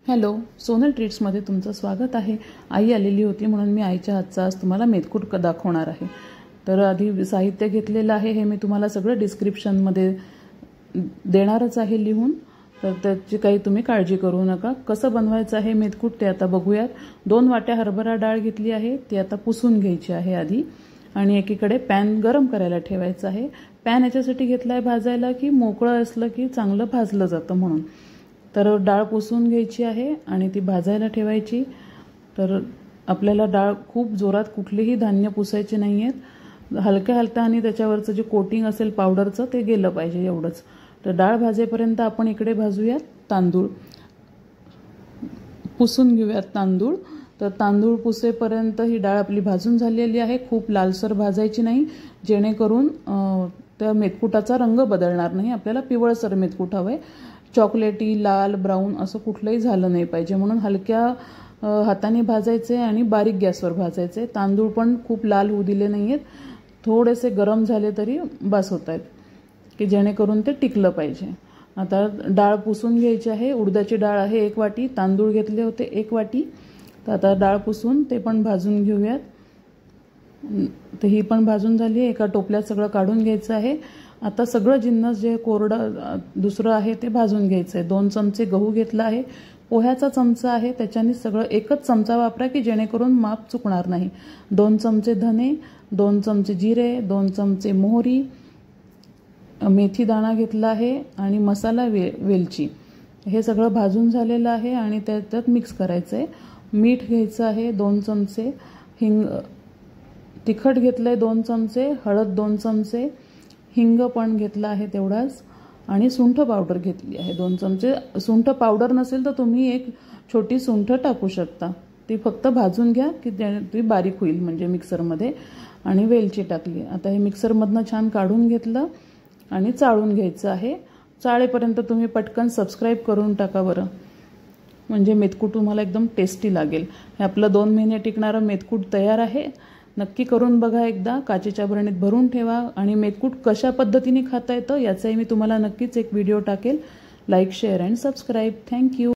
Hello, Sonal ट्रीट्समध्ये तुमचं स्वागत आहे। आई आलेली होती म्हणून मी आईच्या हातचा आज तुम्हाला मेथकूट दाखवणार आहे। तर आधी साहित्य घेतलेलं आहे हे मी तुम्हाला सगळं डिस्क्रिप्शनमध्ये देणारच आहे लिहून, तर त्याची काही तुम्ही काळजी करू नका। कसं बनवायचं आहे मेथकूट ते आता बघूयात। 2 वाट्या हरभरा डाळ घेतली आहे, ती आता पुसून घ्यायची आहे आधी, आणि एकीकडे पॅन गरम करायला ठेवायचा आहे। पॅन याच्यासाठी घेतलाय भाजायला की मोकळं असलं की चांगलं भाजलं जातं म्हणून। तर डाळ पुसून घ्यायची आहे आणि ती भाजायला ठेवायची। तर आपल्याला डाळ खूप जोरात कुठलेही धान्य पुसायचे नाहीयेत, हलक्या हाताने त्याच्यावरचं जे कोटिंग असेल पावडरचं ते गेलं पाहिजे एवढंच। तर डाळ भाजेपर्यंत आपण इकडे भाजूयात तांदूळ, पुसून घेऊयात तांदूळ। तर तांदूळ पुसेपर्यंत ही डाळ आपली भाजून झालेली आहे। खूप लालसर भाजायची नाही, जेणेकरून त्या मेथकुटाचा रंग बदलणार नाही। आपल्याला पिवळसर मेथकूट हवंय, चॉकलेटी लाल ब्राऊन असं कुठलंही झालं नाही पाहिजे, म्हणून हलक्या हाताने भाजायचे आणि बारीक गॅसवर भाजायचे। तांदूळ पण खूप लाल होऊ दिले नाहीयेत, थोडेसे गरम झाले तरी बस होतात की जेणेकरून ते टिकलं पाहिजे। आता डाळ पुसून घ्यायची आहे। उडदाची डाळ आहे 1 वाटी, तांदूळ घेतले होते 1 वाटी। तर आता डाळ पुसून ते पण भाजून घेऊयात। तर ही पण भाजून झाली आहे, एका टोपल्यात सगळं काढून घ्यायचं आहे। आता सगळं जिन्नस जे कोरडं दुसरं आहे ते भाजून घ्यायचं आहे। 2 चमचे गहू घेतला आहे, पोह्याचा चमचा आहे, त्याच्याने सगळं एकच चमचा वापरा की जेणेकरून माप चुकणार नाही। 2 चमचे धने, 2 चमचे जिरे, 2 चमचे मोहरी, मेथी दाणा घेतला आहे आणि मसाला वेलची, हे सगळं भाजून झालेलं आहे आणि त्यात मिक्स करायचं आहे। मीठ घ्यायचं आहे 2 चमचे, तिखट घेतलंय 2 चमचे, हळद 2 चमचे, हिंग पण घेतला आहे तेवढाच, आणि सुंठ पावडर घेतली आहे 2 चमचे। सुंठ पावडर नसेल तर तुम्ही एक छोटी सुंठ टाकू शकता, ती फक्त भाजून घ्या की ती बारीक होईल म्हणजे मिक्सरमध्ये। आणि वेलची टाकली। आता हे मिक्सरमधनं छान काढून घेतलं आणि चाळून घ्यायचं आहे। चाळेपर्यंत तुम्ही पटकन सबस्क्राईब करून टाका बरं, म्हणजे मेथकूट तुम्हाला एकदम टेस्टी लागेल। हे आपलं 2 महिने टिकणारं मेथकूट तयार आहे। नक्की करून बघा एकदा, काचेच्या बरणीत भरून ठेवा। आणि मेथकूट कशा पद्धतीने खाता येतं याचाही मी तुम्हाला नक्कीच एक व्हिडिओ टाकेल। Like, share and subscribe. Thank you.